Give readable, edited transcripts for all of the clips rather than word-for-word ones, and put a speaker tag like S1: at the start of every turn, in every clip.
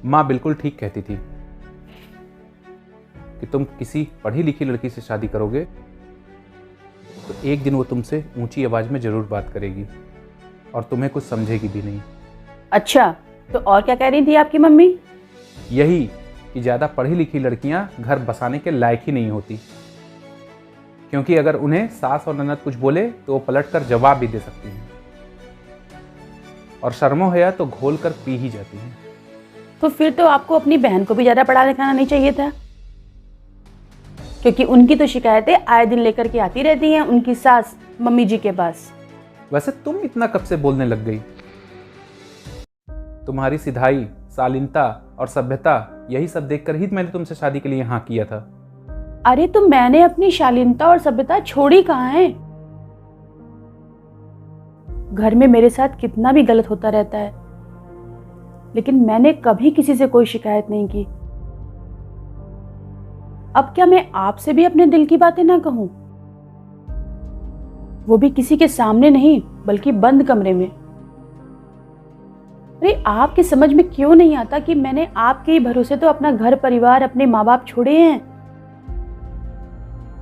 S1: माँ बिल्कुल ठीक कहती थी कि तुम किसी पढ़ी लिखी लड़की से शादी करोगे तो एक दिन वो तुमसे ऊंची आवाज में जरूर बात करेगी और तुम्हें कुछ समझेगी भी नहीं।
S2: अच्छा, तो और क्या कह रही थी आपकी मम्मी?
S1: यही कि ज़्यादा पढ़ी लिखी लड़कियां घर बसाने के लायक ही नहीं होती, क्योंकि अगर उन्हें सास और ननद कुछ बोले तो वो पलट कर जवाब भी दे सकती हैं और शर्मो हया तो घोल कर पी ही जाती हैं।
S2: तो फिर तो आपको अपनी बहन को भी ज़्यादा पढ़ा लिखाना नहीं चाहिए था, क्योंकि उनकी तो शिकायतें आए दिन लेकर के आती रहती हैं उनकी सास मम्मी जी के पास।
S1: वैसे तुम इतना कब से बोलने लग गई? तुम्हारी सिधाई, शालीनता और सभ्यता, यही सब देखकर ही मैंने तुमसे शादी के लिए हाँ किया था।
S2: अरे तो मैंने अपनी शालीनता और सभ्यता छोड़ी कहाँ है? घर में मेरे साथ कितना भी गलत होता रहता है, लेकिन मैंने कभी किसी से कोई शिकायत नहीं की। अब क्या मैं आपसे भी अपने दिल की बातें ना कहूं? वो भी किसी के सामने नहीं, बल्कि बंद कमरे में। अरे आपकी समझ में क्यों नहीं आता कि मैंने आपके ही भरोसे तो अपना घर परिवार, अपने माँ बाप छोड़े हैं,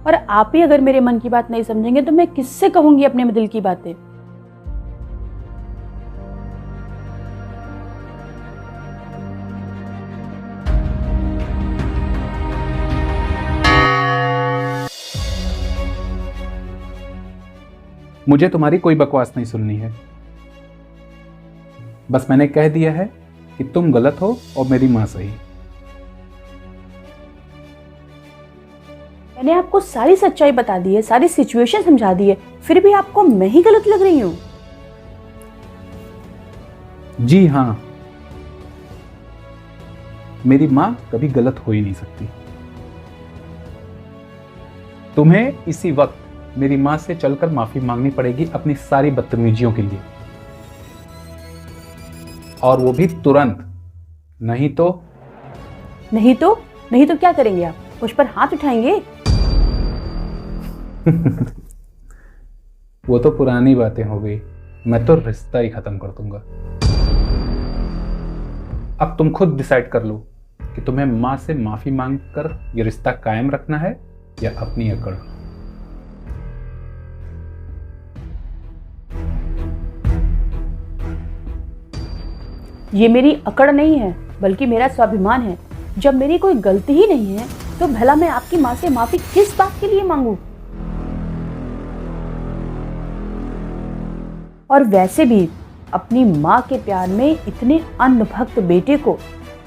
S2: और आप ही अगर मेरे मन की बात नहीं समझेंगे तो मैं किससे कहूंगी अपने दिल की बातें?
S1: मुझे तुम्हारी कोई बकवास नहीं सुननी है। बस मैंने कह दिया है कि तुम गलत हो और मेरी माँ सही।
S2: मैंने आपको सारी सच्चाई बता दी है, सारी सिचुएशन समझा दी है, फिर भी आपको मैं ही गलत लग रही हूं?
S1: जी हाँ, मेरी माँ कभी गलत हो ही नहीं सकती। तुम्हें इसी वक्त मेरी माँ से चलकर माफी मांगनी पड़ेगी अपनी सारी बदतमीजियों के लिए, और वो भी तुरंत। नहीं तो
S2: क्या करेंगे आप? मुझ पर हाथ उठाएंगे?
S1: वो तो पुरानी बातें हो गई। मैं तो रिश्ता ही खत्म कर दूंगा। अब तुम खुद डिसाइड कर लो कि तुम्हें माँ से माफी मांगकर ये रिश्ता कायम रखना है या अपनी अकड़।
S2: ये मेरी अकड़ नहीं है, बल्कि मेरा स्वाभिमान है। जब मेरी कोई गलती ही नहीं है तो भला मैं आपकी माँ से माफी किस बात के लिए मांगू? और वैसे भी अपनी माँ के प्यार में इतने अन्नभक्त बेटे को,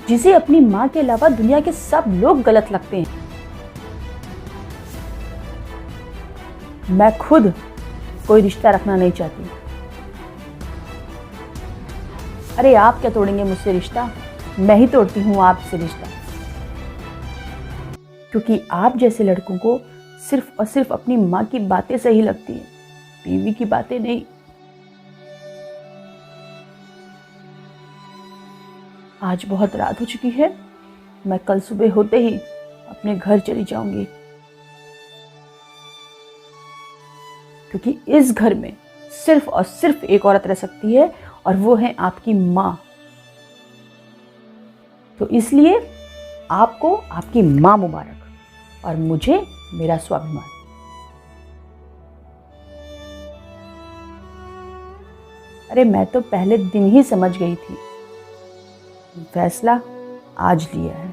S2: जिसे अपनी माँ के अलावा दुनिया के सब लोग गलत लगते हैं, मैं खुद कोई रिश्ता रखना नहीं चाहती। अरे आप क्या तोड़ेंगे मुझसे रिश्ता? मैं ही तोड़ती हूँ आपसे रिश्ता, क्योंकि आप जैसे लड़कों को सिर्फ और सिर्फ अपनी माँ की बातें सही लगती हैं, बीवी की बातें नहीं। आज बहुत रात हो चुकी है, मैं कल सुबह होते ही अपने घर चली जाऊंगी, क्योंकि इस घर में सिर्फ और सिर्फ एक औरत रह सकती है, और वो है आपकी माँ। तो इसलिए आपको आपकी माँ मुबारक, और मुझे मेरा स्वाभिमान। अरे मैं तो पहले दिन ही समझ गई थी, फैसला आज लिया है।